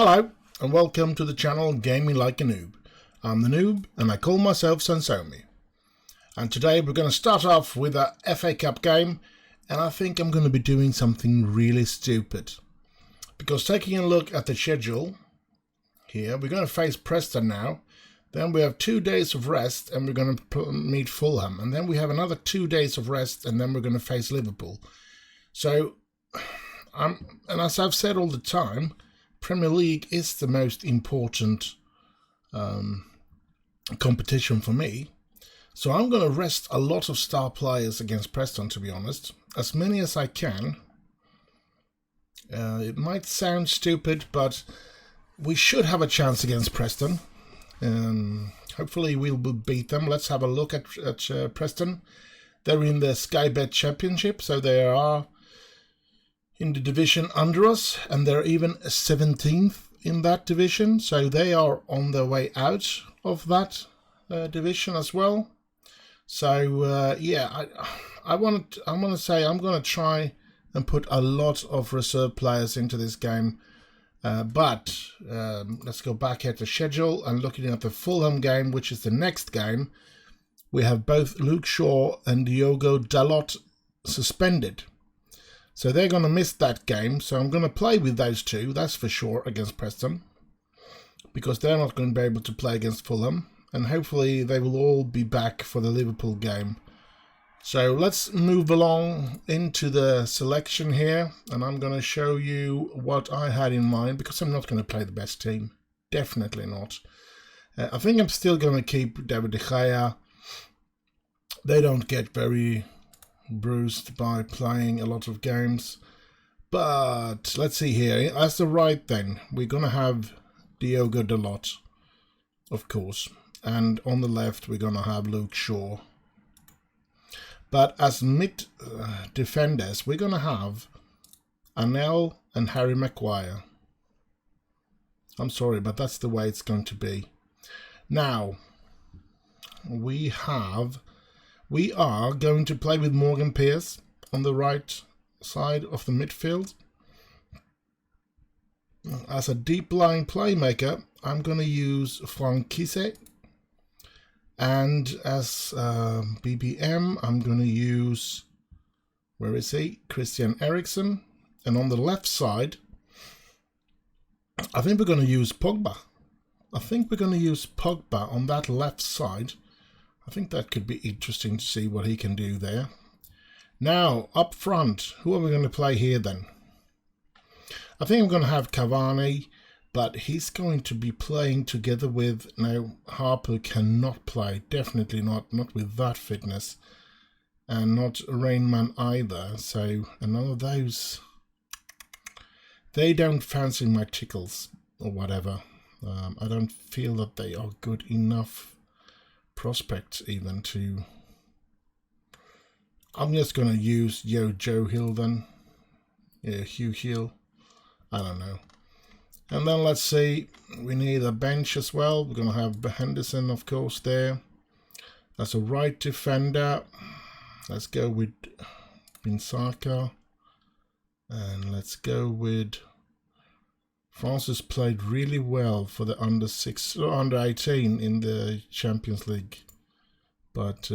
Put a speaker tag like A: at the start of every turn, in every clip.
A: Hello and welcome to the channel Gaming Like a Noob. I'm the Noob and I call myself S02E12. And today we're going to start off with a FA Cup game, and I think I'm going to be doing something really stupid. Because taking a look at the schedule here, we're going to face Preston now. Then we have 2 days of rest and we're going to meet Fulham. And then we have another 2 days of rest and then we're going to face Liverpool. So, and as I've said all the time, Premier League is the most important competition for me. So I'm going to rest a lot of star players against Preston, to be honest. As many as I can. It might sound stupid, but we should have a chance against Preston. Hopefully we'll beat them. Let's have a look at Preston. They're in the Sky Bet Championship, so they are in the division under us, and they're even 17th in that division, so they are on their way out of that division as well. So yeah, I want to say I'm going to try and put a lot of reserve players into this game. But let's go back at the schedule and looking at the Fulham game, which is the next game. We have both Luke Shaw and Diogo Dalot suspended. So they're going to miss that game. So I'm going to play with those two, that's for sure, against Preston. Because they're not going to be able to play against Fulham. And hopefully they will all be back for the Liverpool game. So let's move along into the selection here, and I'm going to show you what I had in mind, because I'm not going to play the best team. Definitely not. I think I'm still going to keep David De Gea. They don't get very bruised by playing a lot of games. But let's see here. As the right then, we're going to have Diogo Dalot, of course. And on the left, we're going to have Luke Shaw. But as mid defenders, we're going to have Anel and Harry Maguire. I'm sorry, but that's the way it's going to be. Now, we are going to play with Morgan Pearce on the right side of the midfield. As a deep line playmaker, I'm going to use Franck Kisse. And as BBM, I'm going to use, where is he? Christian Eriksen. And on the left side, I think we're going to use Pogba. On that left side. I think that could be interesting to see what he can do there. Now, up front, who are we going to play here then? I think I'm going to have Cavani. But he's going to be playing together with... No, Harper cannot play. Definitely not with that fitness. And not Rainman either. So, and none of those... They don't fancy my tickles or whatever. I don't feel that they are good enough prospects even to... I'm just going to use Joe Hill then. Yeah, Hugh Hill. I don't know. And then let's see, we need a bench as well. We're going to have Henderson, of course, there. As a right defender, let's go with Binsaka. And let's go with... Francis played really well for the under 18 in the Champions League. But,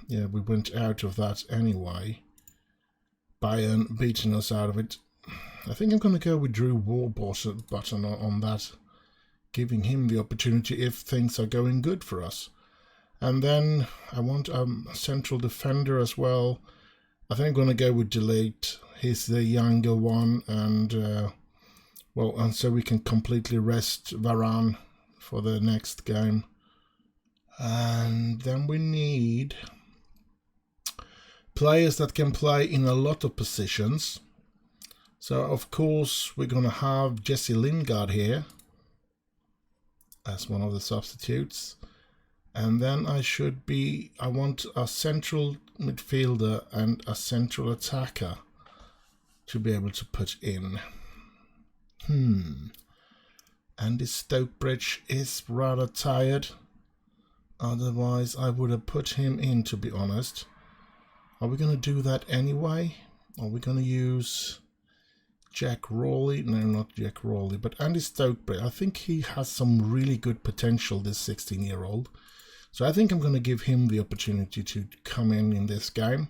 A: yeah, we went out of that anyway. Bayern beating us out of it. I think I'm going to go with Drew Warburton on that, giving him the opportunity if things are going good for us. And then I want a central defender as well. I think I'm going to go with Delete. He's the younger one, and well, and so we can completely rest Varane for the next game. And then we need players that can play in a lot of positions. So, of course, we're going to have Jesse Lingard here as one of the substitutes. And then I want a central midfielder and a central attacker to be able to put in. Andy Stokebridge is rather tired. Otherwise, I would have put him in, to be honest. Are we going to do that anyway? Are we going to use Jack Rawley. No, not Jack Rawley, but Andy Stokesbury. I think he has some really good potential, this 16-year-old. So I think I'm going to give him the opportunity to come in this game.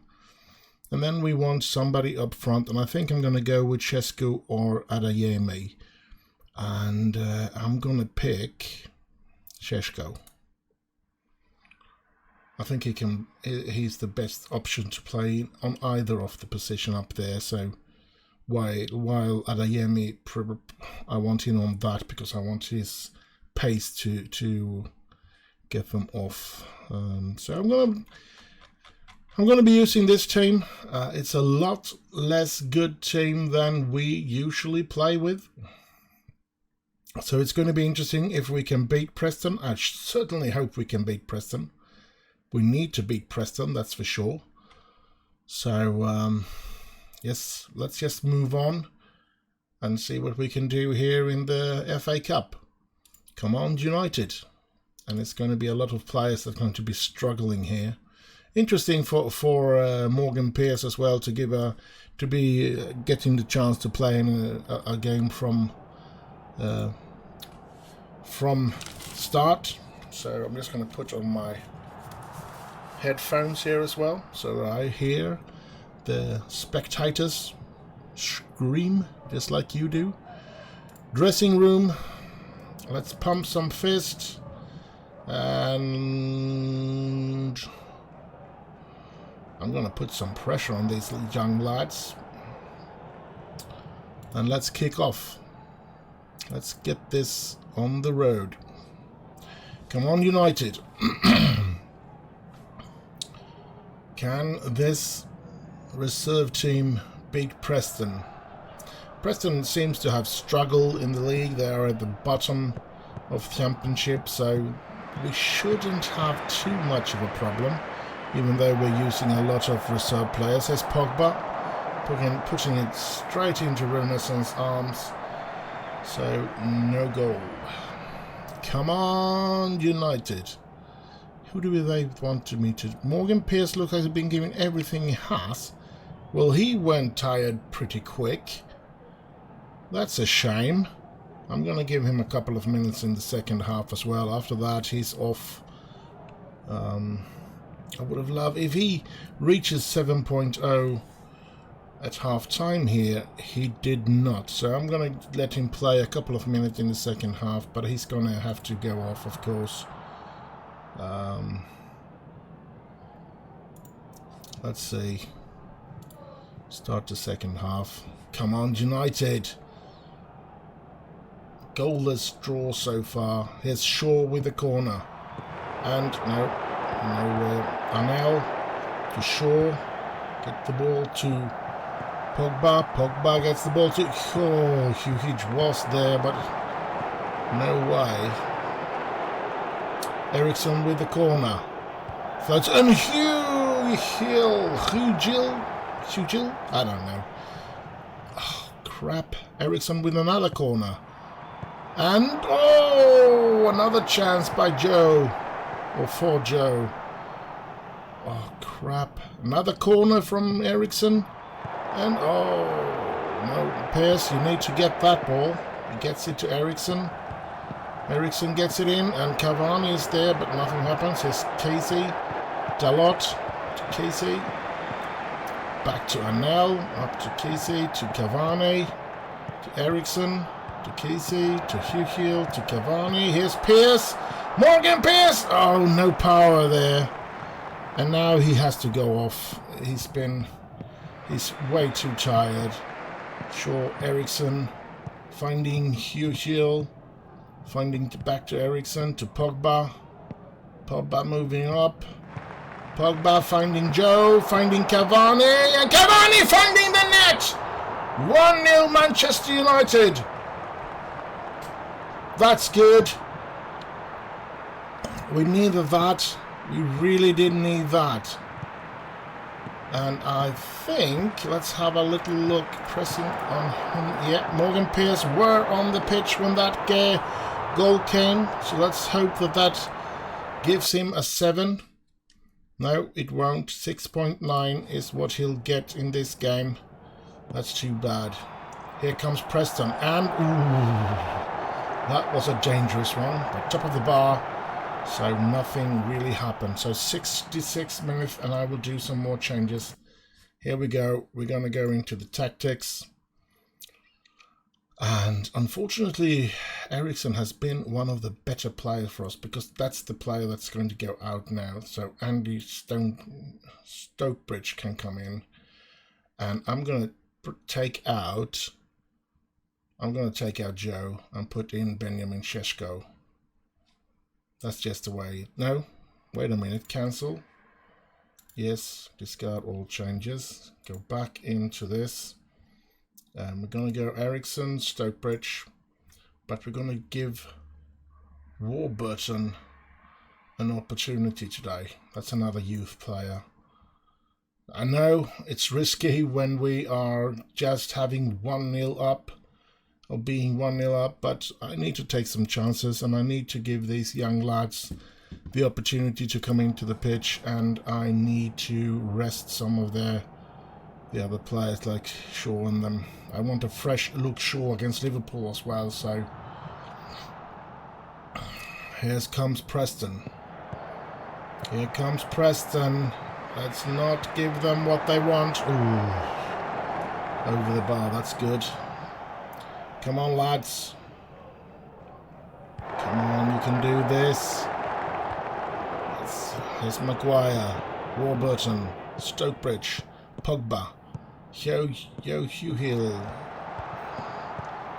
A: And then we want somebody up front, and I think I'm going to go with Šeško or Adeyemi. And I'm going to pick Šeško. I think he's the best option to play on either of the position up there. So while Adeyemi, I want him on that because I want his pace to get them off. So I'm gonna be using this team. It's a lot less good team than we usually play with. So it's going to be interesting if we can beat Preston. I certainly hope we can beat Preston. We need to beat Preston, that's for sure. So yes, let's just move on and see what we can do here in the FA Cup. Come on, United. And it's going to be a lot of players that are going to be struggling here. Interesting for Morgan Pearce as well to be getting the chance to play in a game from start. So I'm just going to put on my headphones here as well, so I hear the spectators scream just like you do. Dressing room. Let's pump some fist. And I'm gonna put some pressure on these young lads. And let's kick off. Let's get this on the road. Come on, United. Can this reserve team beat Preston? Preston seems to have struggled in the league. They are at the bottom of the championship, so we shouldn't have too much of a problem, even though we're using a lot of reserve players. There's Pogba, putting it straight into Renaissance arms, so no goal. Come on, United. Who do they want me to... Morgan Pearce looks like he's been given everything he has. Well, he went tired pretty quick. That's a shame. I'm going to give him a couple of minutes in the second half as well. After that, he's off. I would have loved... If he reaches 7.0 at half-time here, he did not. So I'm going to let him play a couple of minutes in the second half, but he's going to have to go off, of course. Let's see. Start the second half. Come on, United. Goalless draw so far. Here's Shaw with the corner. And nowhere. Arnell to Shaw. Get the ball to Pogba. Pogba gets the ball to... Oh, Hugh was there, but no way. Eriksson with the corner. Floats and Hugh Gill? I don't know. Oh, crap. Eriksson with another corner. And, oh, another chance by Joe. Or for Joe. Oh, crap. Another corner from Eriksson. And, oh, no. Pearce, you need to get that ball. He gets it to Eriksson. Eriksson gets it in, and Cavani is there, but nothing happens. Here's Casey. Dalot to Casey. Back to Arnell. Up to Casey. To Cavani. To Eriksson. To Casey. To Hugh. To Cavani. Here's Pearce. Morgan Pearce! Oh, no power there. And now he has to go off. He's way too tired. Shaw, Eriksson. Finding Hugh. Finding back to Eriksson, to Pogba. Pogba moving up. Pogba finding Joe, finding Cavani, and Cavani finding the net! 1-0 Manchester United. That's good. We needed that. We really did need that. And I think, let's have a little look, pressing on him. Yeah, Morgan Pearce were on the pitch when that goal came. So let's hope that gives him a 7. No, it won't. 6.9 is what he'll get in this game. That's too bad. Here comes Preston, and ooh, that was a dangerous one. The top of the bar, so nothing really happened. So 66 minutes, and I will do some more changes. Here we go. We're going to go into the tactics. And unfortunately, Ericsson has been one of the better players for us, because that's the player that's going to go out now. So Andy Stokebridge can come in. And I'm going to take out Joe and put in Benjamin Šeško. That's just the way. No, wait a minute. Cancel. Yes, discard all changes. Go back into this. We're going to go Ericsson, Stokebridge, but we're going to give Warburton an opportunity today. That's another youth player. I know it's risky when we are just having 1-0 up, or being 1-0 up, but I need to take some chances, and I need to give these young lads the opportunity to come into the pitch, and I need to rest some of the other players like Shaw and them. I want a fresh look Shaw against Liverpool as well, so here comes Preston. Here comes Preston. Let's not give them what they want. Ooh, over the bar, that's good. Come on, lads. Come on, you can do this. Here's Maguire, Warburton, Stokebridge, Pogba, Hugh Hill,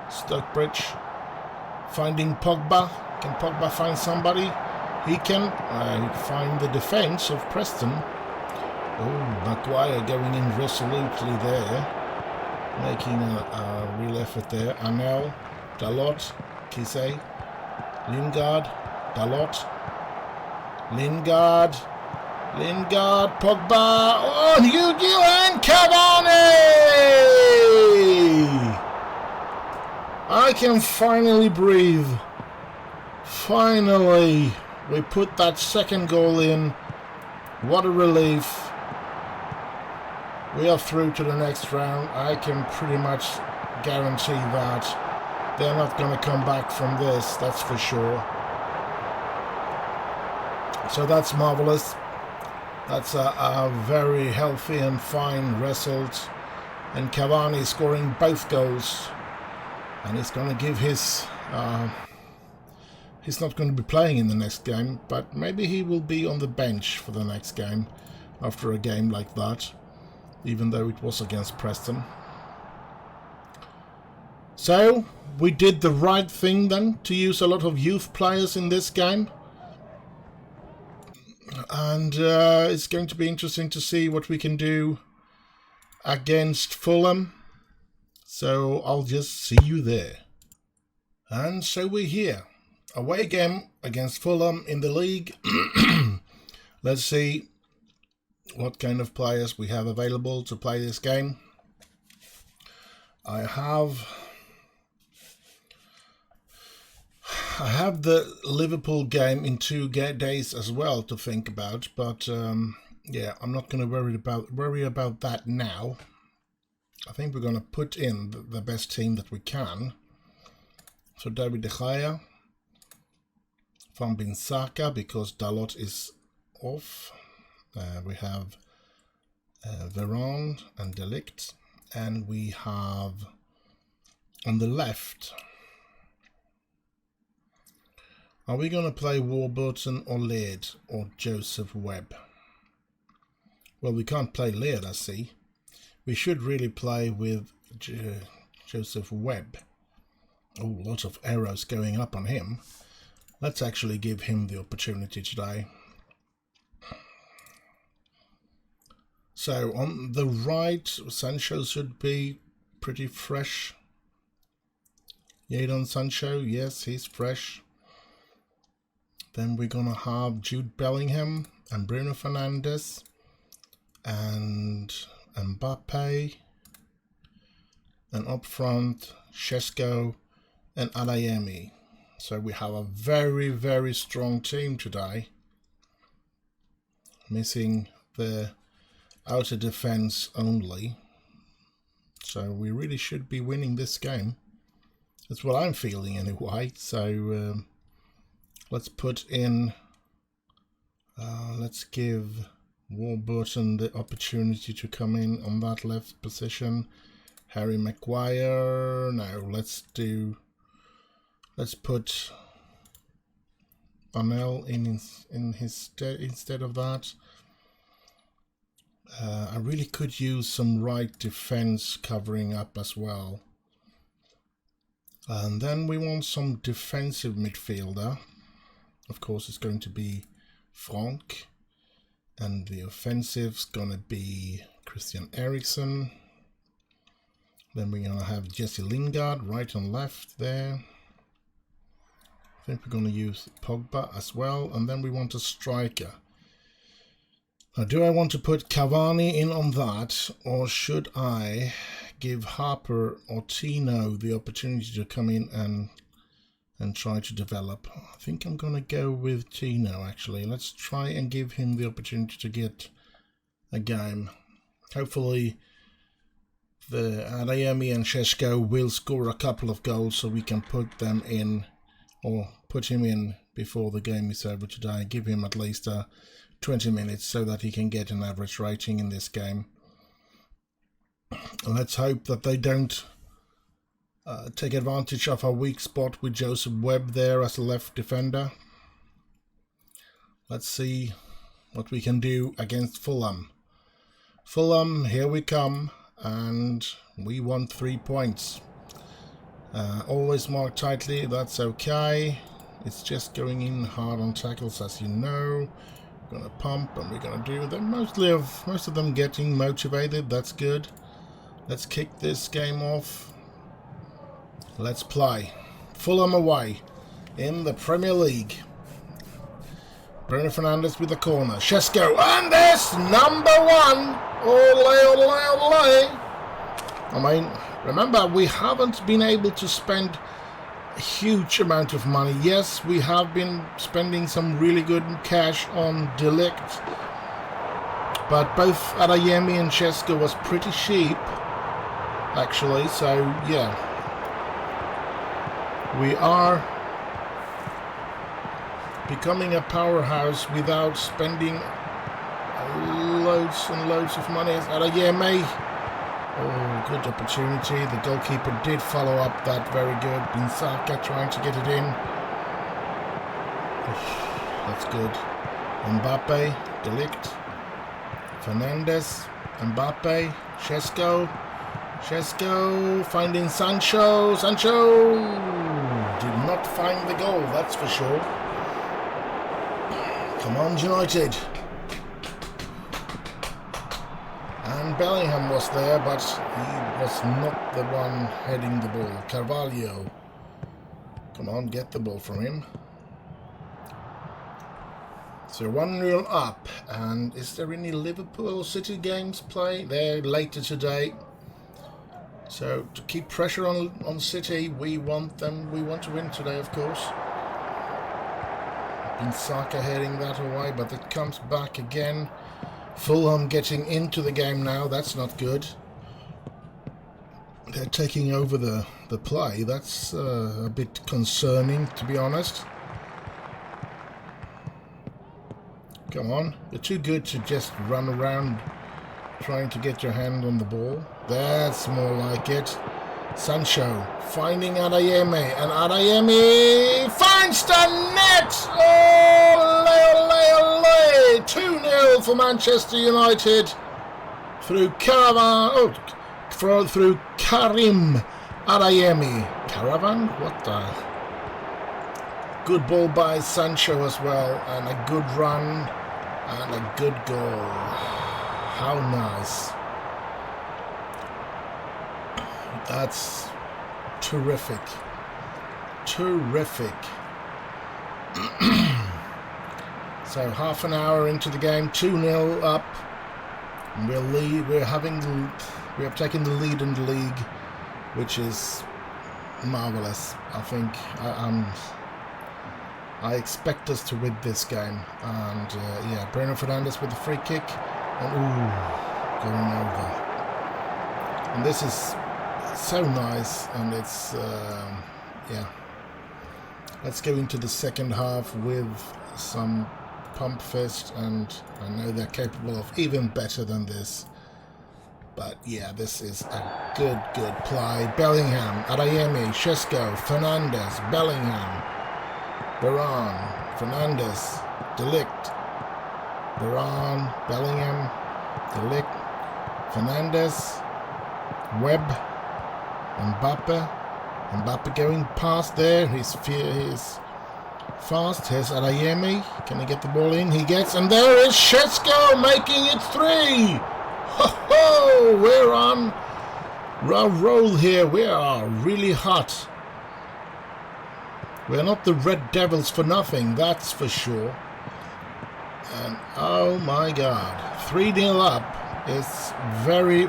A: Stokebridge, finding Pogba. Can Pogba find somebody? He can find the defense of Preston. Oh, Maguire going in resolutely there, making a real effort there. Anel, Dalot, Kise, Lingard, Dalot, Lingard, Pogba, oh, and Cavani! I can finally breathe. Finally, we put that second goal in. What a relief. We are through to the next round. I can pretty much guarantee that they're not going to come back from this, that's for sure. So that's marvelous. That's a very healthy and fine result. And Cavani scoring both goals. And he's going to give his... he's not going to be playing in the next game, but maybe he will be on the bench for the next game after a game like that, even though it was against Preston. So, we did the right thing then to use a lot of youth players in this game. And it's going to be interesting to see what we can do against Fulham. So I'll just see you there. And so we're here. Away game against Fulham in the league. Let's see what kind of players we have available to play this game. I have the Liverpool game in 2 days as well to think about, but yeah, I'm not going to worry about that now. I think we're going to put in the best team that we can. So David De Gea, Van Bissaka, because Dalot is off. We have Veron and De Ligt, and we have on the left. Are we going to play Warburton or Laird or Joseph Webb? Well, we can't play Laird, I see. We should really play with Joseph Webb. Oh, lots of arrows going up on him. Let's actually give him the opportunity today. So on the right, Sancho should be pretty fresh. Jadon Sancho, yes, he's fresh. Then we're going to have Jude Bellingham and Bruno Fernandes and Mbappe. And up front, Šeško and Adeyemi. So we have a very, very strong team today. Missing the outer defense only. So we really should be winning this game. That's what I'm feeling anyway. So let's put in, let's give Warburton the opportunity to come in on that left position. Harry Maguire, no, let's put Arnell in his instead of that. I really could use some right defense covering up as well. And then we want some defensive midfielder. Of course, it's going to be Frank. And the offensive's gonna be Christian Eriksen. Then we're gonna have Jesse Lingard right and left there. I think we're gonna use Pogba as well. And then we want a striker. Now, do I want to put Cavani in on that, or should I give Harper or Tino the opportunity to come in and try to develop? I think I'm going to go with Tino, actually. Let's try and give him the opportunity to get a game. Hopefully, the Adeyemi and Šeško will score a couple of goals so we can put them in, or put him in before the game is over today. Give him at least 20 minutes so that he can get an average rating in this game. And let's hope that they don't take advantage of our weak spot with Joseph Webb there as a left defender. Let's see what we can do against Fulham. Fulham, here we come, and we want 3 points. Always marked tightly, that's okay. It's just going in hard on tackles, as you know. We're gonna pump and we're gonna do them. Most of them getting motivated. That's good. Let's kick this game off. Let's play. Fulham away in the Premier League. Bruno Fernandes with the corner. Šeško and this #1. Ole, ole, ole. I mean, remember, we haven't been able to spend a huge amount of money. Yes, we have been spending some really good cash on De Ligt, but both Adeyemi and Šeško was pretty cheap, actually. So yeah, we are becoming a powerhouse without spending loads and loads of money. Adeyemi. Oh, good opportunity. The goalkeeper did follow up that very good. Binsaka trying to get it in. That's good. Mbappe, De Ligt, Fernandes, Mbappe, Šeško. Šeško finding Sancho. Sancho did not find the goal, that's for sure. Come on, United. And Bellingham was there, but he was not the one heading the ball. Carvalho. Come on, get the ball from him. So 1-0 up. And is there any Liverpool City games play? They're later today. So to keep pressure on City, we want them. We want to win today, of course. Binsaka heading that away, but it comes back again. Fulham getting into the game now, that's not good. They're taking over the play, that's a bit concerning, to be honest. Come on, you're too good to just run around trying to get your hand on the ball. That's more like it. Sancho finding Adeyemi, and Adeyemi finds the net! Ole, ole, ole! 2-0 for Manchester United through through Karim Adeyemi. Caravan? What the? Good ball by Sancho as well, and a good run and a good goal. How nice. That's terrific. Terrific. So half an hour into the game, 2-0 up. We have taken the lead in the league, which is marvelous. I think I expect us to win this game. And yeah, Bruno Fernandes with the free kick, and going over. And this is so nice, and it's yeah. Let's go into the second half with some pump fist, and I know they're capable of even better than this. But yeah, this is a good play. Bellingham, Adeyemi, Shesko, Fernandez, Bellingham, Varane, Fernandez, De Ligt, Varane, Bellingham, De Ligt, Fernandez, Webb, Mbappe going past there. He's fast. Here's Adeyemi. Can he get the ball in? He gets, and there is Shesko making it 3. Ho ho! We're on a roll here. We are really hot. We're not the Red Devils for nothing, that's for sure. And oh my God, 3-0 up is very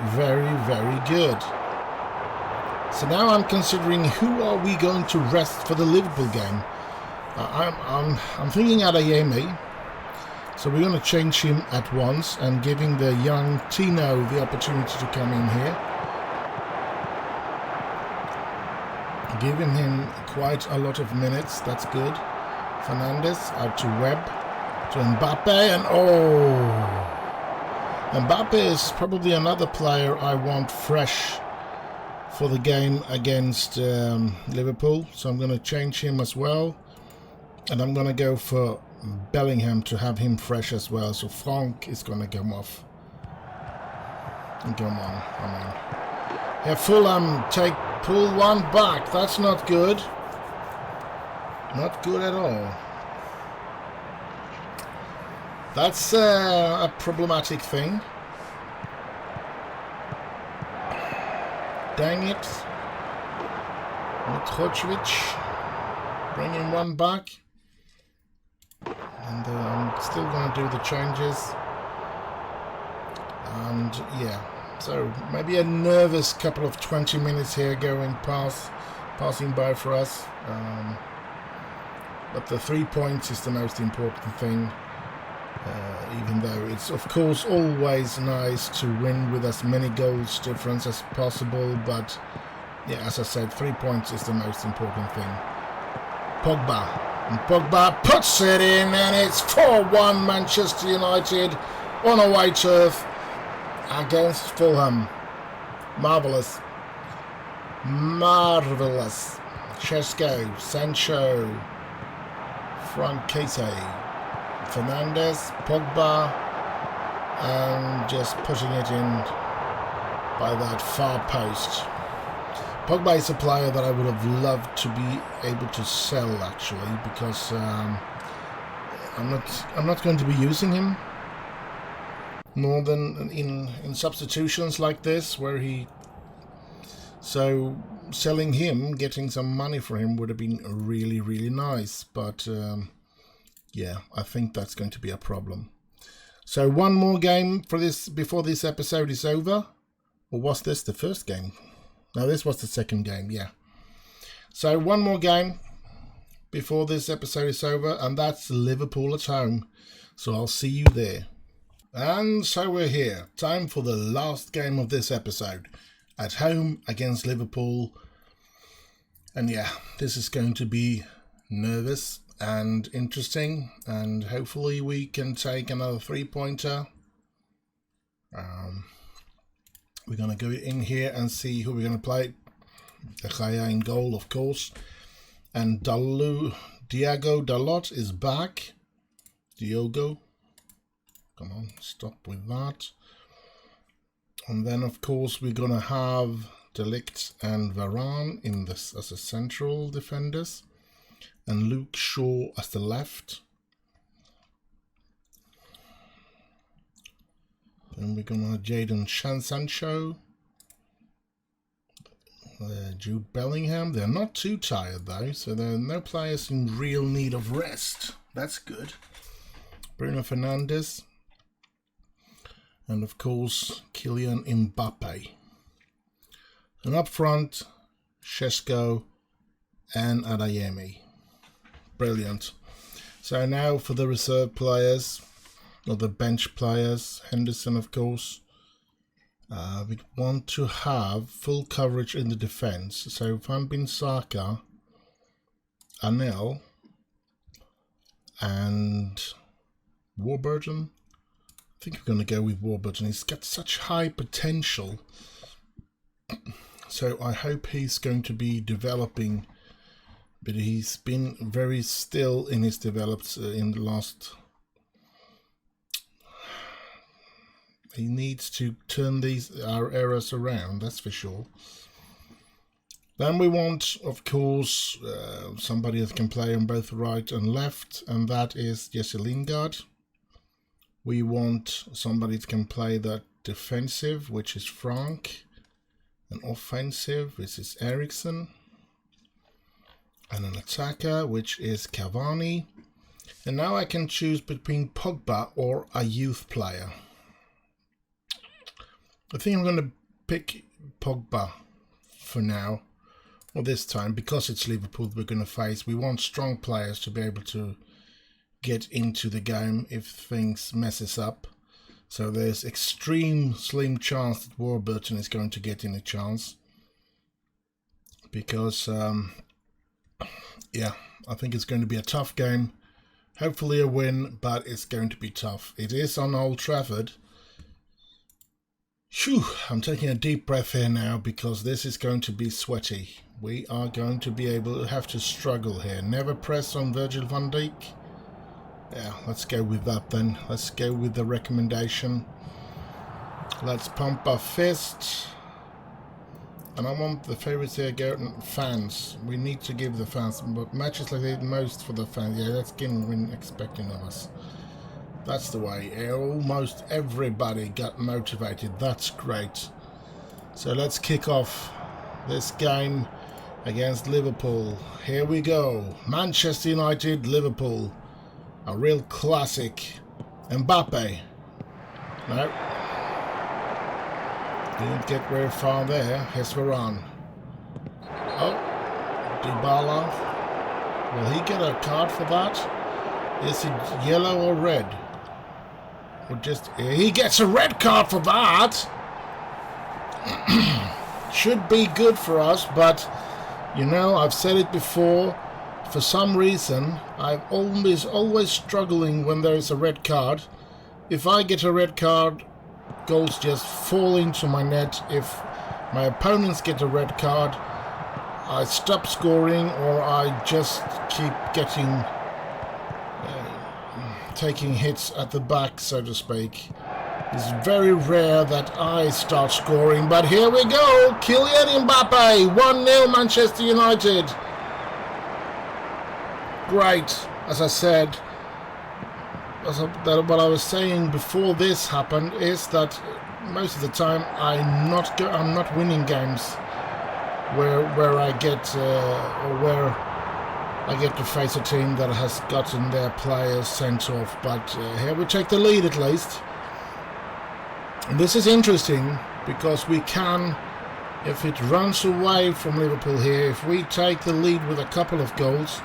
A: good. So now I'm considering who are we going to rest for the Liverpool game. I'm thinking Adeyemi. So we're going to change him at once and giving the young Tino the opportunity to come in here. Giving him quite a lot of minutes, that's good. Fernandez out to Webb, to Mbappe, and oh! Mbappe is probably another player I want fresh for the game against Liverpool. So I'm going to change him as well. And I'm going to go for Bellingham to have him fresh as well. So Frank is going to come off. And come on. Yeah, Fulham pull one back. That's not good. Not good at all. That's a problematic thing. Dang it. Mitrovic bringing one back. And I'm still going to do the changes. And yeah, so maybe a nervous couple of 20 minutes here passing by for us. But the 3 points is the most important thing. Even though it's of course always nice to win with as many goals difference as possible. But yeah, as I said, 3 points is the most important thing. Pogba. And Pogba puts it in, and it's 4-1 Manchester United on away turf against Fulham. Marvellous. Marvellous. Shesko, Sancho, Frankese, Fernandez, Pogba, and just putting it in by that far post. Pogba is a player that I would have loved to be able to sell actually, because I'm not going to be using him more than in substitutions like this, where so selling him, getting some money for him would have been really nice, but yeah, I think that's going to be a problem. So one more game for this before this episode is over, or was this the first game? No, this was the second game, yeah. So one more game before this episode is over, and that's Liverpool at home. So I'll see you there. And so we're here. Time for the last game of this episode. At home against Liverpool. And yeah, this is going to be nervous and interesting. And hopefully we can take another 3-pointer. We're going to go in here and see who we're going to play. De Gea in goal, of course. And Diego Dalot is back. Diogo. Come on, stop with that. And then, of course, we're going to have De Ligt and Varane in this as a central defenders. And Luke Shaw as the left. Then we're going to have Jadon Sancho. Jude Bellingham. They're not too tired though, so there are no players in real need of rest. That's good. Bruno Fernandes. And of course, Kylian Mbappe. And up front, Shesko and Adeyemi. Brilliant. So now for the reserve players, or the bench players. Henderson, of course. We want to have full coverage in the defense. So Van Bin-Saka, Anel, and Warburton. I think we're going to go with Warburton. He's got such high potential. So I hope he's going to be developing, but he's been very still in his develops in the last. He needs to turn our errors around, that's for sure. Then we want, of course, somebody that can play on both right and left, and that is Jesse Lingard. We want somebody that can play that defensive, which is Frank, and offensive, which is Eriksson, and an attacker, which is Cavani. And now I can choose between Pogba or a youth player. I think I'm going to pick Pogba for now, or this time, because it's Liverpool we're going to face. We want strong players to be able to get into the game if things messes up. So there's extreme slim chance that Warburton is going to get in a chance. Because, yeah, I think it's going to be a tough game. Hopefully a win, but it's going to be tough. It is on Old Trafford. Phew, I'm taking a deep breath here now because this is going to be sweaty. We are going to be able to have to struggle here. Never press on Virgil van Dijk. Yeah, let's go with that then. Let's go with the recommendation. Let's pump our fist. And I want the favourites here go fans. We need to give the fans, but matches like this most for the fans. Yeah, that's getting what we're expecting of us. That's the way. Almost everybody got motivated. That's great. So let's kick off this game against Liverpool. Here we go. Manchester United, Liverpool. A real classic. Mbappe. No. Didn't get very far there. Here's Varane. Oh. Dybala. Will he get a card for that? Is it yellow or red? Or just... He gets a red card for that! Should be good for us, but... You know, I've said it before. For some reason, I'm always struggling when there is a red card. If I get a red card, goals just fall into my net. If my opponents get a red card, I stop scoring or I just keep getting... taking hits at the back, so to speak. It's very rare that I start scoring, but here we go! Kylian Mbappe, 1-0 Manchester United. Great, as I said. What I was saying before this happened is that most of the time I'm not winning games where I get or where I get to face a team that has gotten their players sent off, but here we take the lead at least. And this is interesting because we can, if it runs away from Liverpool here, if we take the lead with a couple of goals,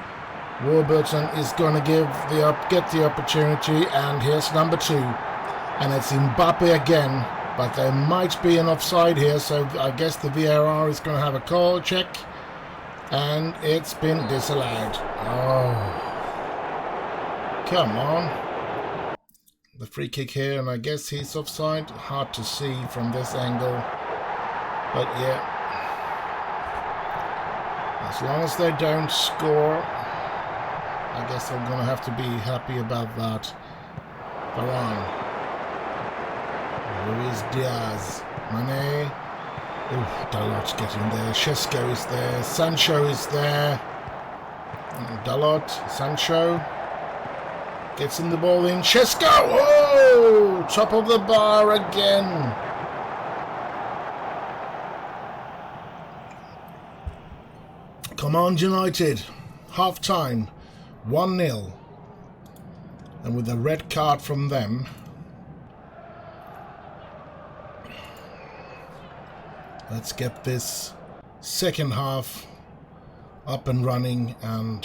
A: Warburton is going to get the opportunity, and here's number 2. And it's Mbappe again, but there might be an offside here, so I guess the VAR is going to have a call check. And it's been disallowed. Oh. Come on. The free kick here, and I guess he's offside. Hard to see from this angle. But yeah. As long as they don't score, I guess I'm going to have to be happy about that. Varane. Luis Diaz. Mane. Oh, Dalot's getting there. Shesko is there. Sancho is there. Dalot, Sancho gets in the ball in. Shesko! Oh! Top of the bar again. Come on, United. Half time. 1-0. And with a red card from them. Let's get this second half up and running, and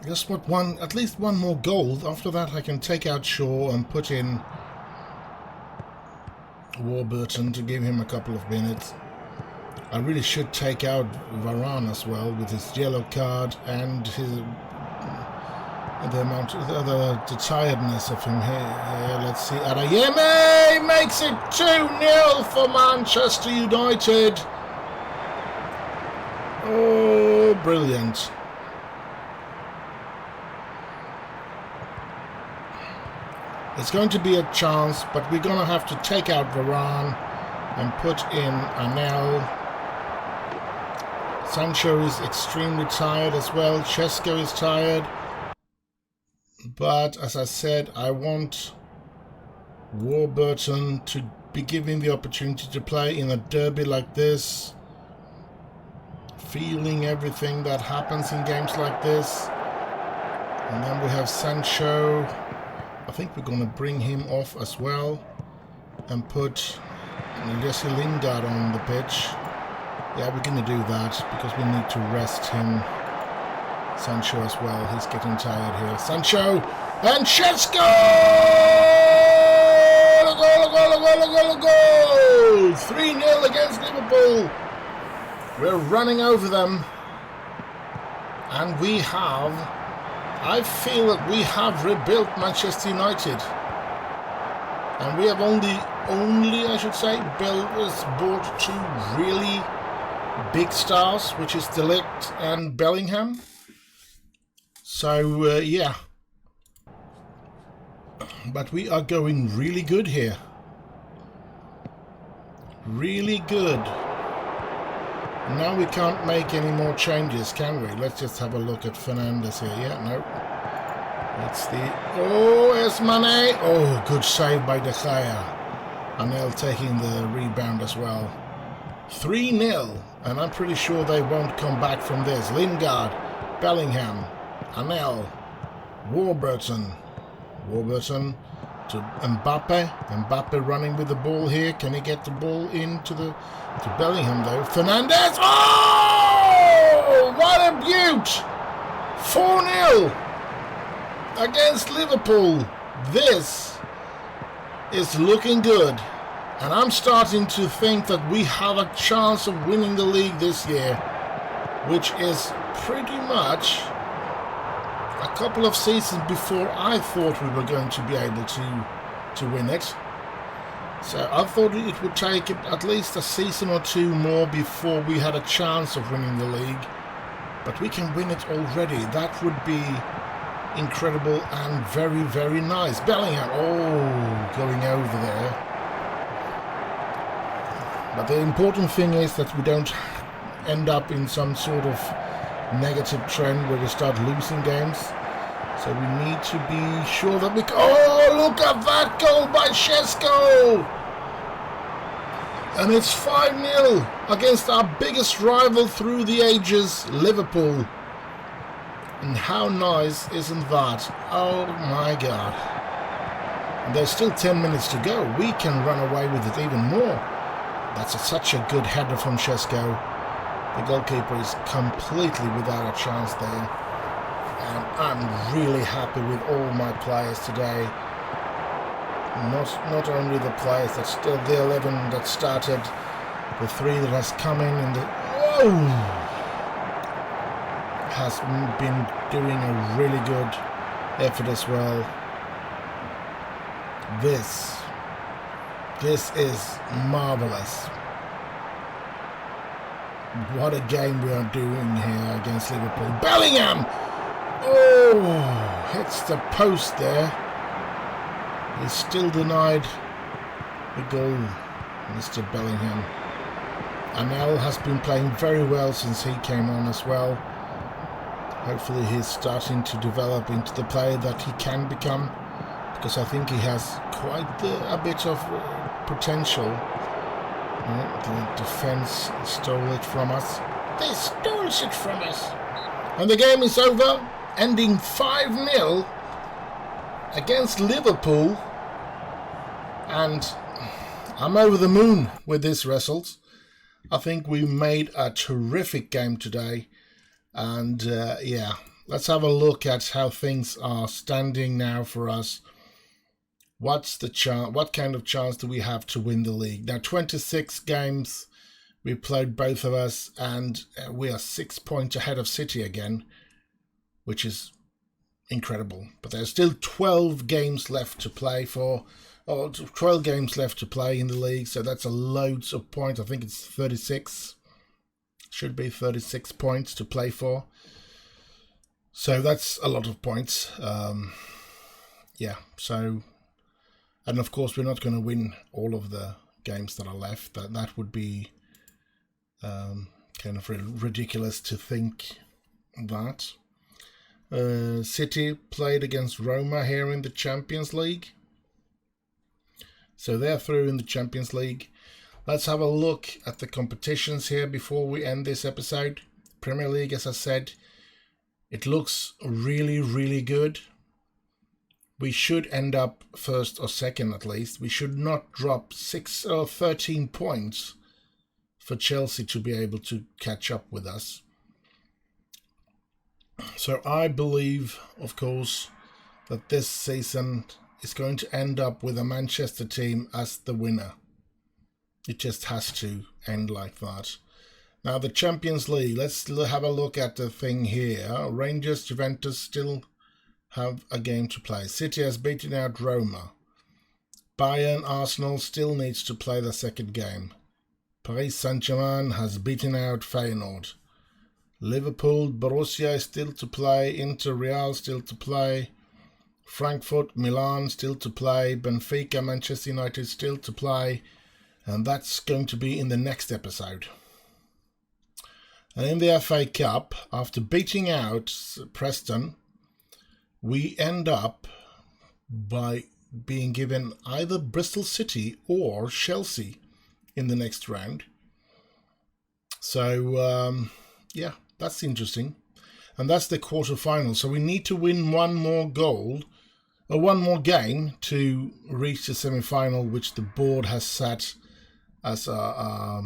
A: I just want at least one more goal. After that I can take out Shaw and put in Warburton to give him a couple of minutes. I really should take out Varane as well with his yellow card and his the tiredness of him here. Let's see. Adeyemi makes it 2-0 for Manchester United. Oh, brilliant. It's going to be a chance, but we're going to have to take out Varane and put in Anel. Sancho is extremely tired as well. Chesko is tired. But as I said, I want Warburton to be given the opportunity to play in a derby like this. Feeling everything that happens in games like this. And then we have Sancho. I think we're going to bring him off as well and put Jesse Lingard on the pitch. Yeah, we're going to do that because we need to rest him. Sancho as well. He's getting tired here. Sancho and Chesko! Goal! 3-0 against Liverpool. We're running over them. And we have... I feel that we have rebuilt Manchester United. And we have only I should say, bought two really big stars, which is De Ligt and Bellingham. So, yeah. But we are going really good here. Really good. Now we can't make any more changes, can we? Let's just have a look at Fernandes here. Yeah, no. It's the... Oh, it's Mane. Oh, good save by De Gea. Anel taking the rebound as well. 3-0. And I'm pretty sure they won't come back from this. Lingard, Bellingham, Anel, Warburton to Mbappe. Mbappe running with the ball here. Can he get the ball into to Bellingham though? Fernandes. Oh! What a beaut! 4-0 against Liverpool. This is looking good. And I'm starting to think that we have a chance of winning the league this year, which is pretty much a couple of seasons before I thought we were going to be able to win it. So I thought it would take at least a season or two more before we had a chance of winning the league. But we can win it already. That would be incredible and very, very nice. Bellingham, oh, going over there. But the important thing is that we don't end up in some sort of negative trend where we start losing games. So we need to be sure that we... Oh, look at that goal by Chesko! And it's 5-0 against our biggest rival through the ages, Liverpool. And how nice isn't that? Oh my God. And there's still 10 minutes to go. We can run away with it even more. That's such a good header from Chesko. The goalkeeper is completely without a chance there. And I'm really happy with all my players today. Not only the players that still the 11 that started, the 3 that has come in and has been doing a really good effort as well. This is marvelous. What a game we are doing here against Liverpool. Bellingham! Oh, hits the post there. He's still denied the goal, Mr. Bellingham. Anel has been playing very well since he came on as well. Hopefully he's starting to develop into the player that he can become, because I think he has quite a bit of potential. The defense stole it from us. They stole it from us. And the game is over, ending 5-0 against Liverpool. And I'm over the moon with this result. I think we made a terrific game today. And yeah, let's have a look at how things are standing now for us. What's the chance? What kind of chance do we have to win the league? Now, 26 games we played, both of us, and we are 6 points ahead of City again, which is incredible. But there's still 12 games left to play for. Oh, 12 games left to play in the league, so that's a loads of points. I think it's 36. Should be 36 points to play for. So that's a lot of points. Yeah, so... And of course, we're not going to win all of the games that are left. That would be kind of ridiculous to think that. City played against Roma here in the Champions League. So they're through in the Champions League. Let's have a look at the competitions here before we end this episode. Premier League, as I said, it looks really, really good. We should end up first or second at least. We should not drop 6 or 13 points for Chelsea to be able to catch up with us. So I believe, of course, that this season is going to end up with a Manchester team as the winner. It just has to end like that. Now the Champions League, let's have a look at the thing here. Rangers, Juventus still have a game to play. City has beaten out Roma. Bayern, Arsenal still needs to play the second game. Paris Saint-Germain has beaten out Feyenoord. Liverpool, Borussia is still to play. Inter, Real still to play. Frankfurt, Milan still to play. Benfica, Manchester United still to play. And that's going to be in the next episode. And in the FA Cup, after beating out Preston, we end up by being given either Bristol City or Chelsea in the next round. So, yeah, that's interesting. And that's the quarterfinal. So we need to win one more game to reach the semi-final, which the board has set as a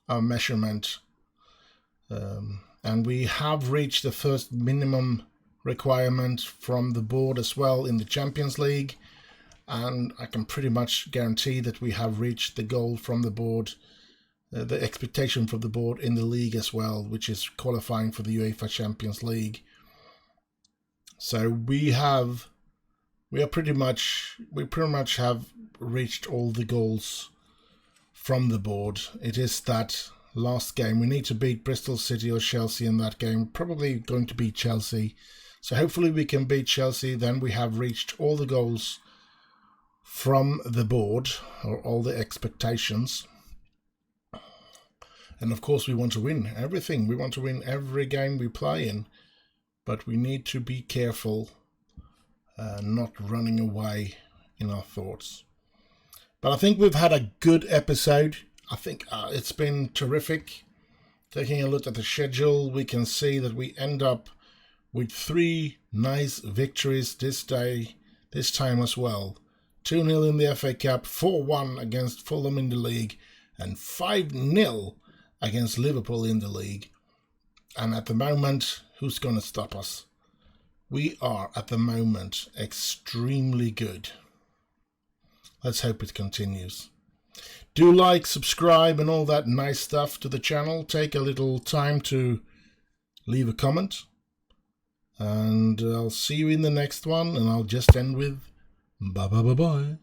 A: measurement. And we have reached the first minimum requirement from the board as well in the Champions League, and I can pretty much guarantee that we have reached the goal from the board, the expectation from the board in the league as well, which is qualifying for the UEFA Champions League. So we pretty much have reached all the goals from the board. It is that last game. We need to beat Bristol City or Chelsea in that game. Probably going to beat Chelsea. So hopefully we can beat Chelsea. Then we have reached all the goals from the board, or all the expectations. And of course we want to win everything. We want to win every game we play in. But we need to be careful not running away in our thoughts. But I think we've had a good episode. I think it's been terrific. Taking a look at the schedule, we can see that we end up with 3 nice victories this time as well. 2-0 in the FA Cup, 4-1 against Fulham in the league, and 5-0 against Liverpool in the league. And at the moment, who's going to stop us? We are, at the moment, extremely good. Let's hope it continues. Do like, subscribe, and all that nice stuff to the channel. Take a little time to leave a comment. And I'll see you in the next one, and I'll just end with bye bye bye bye.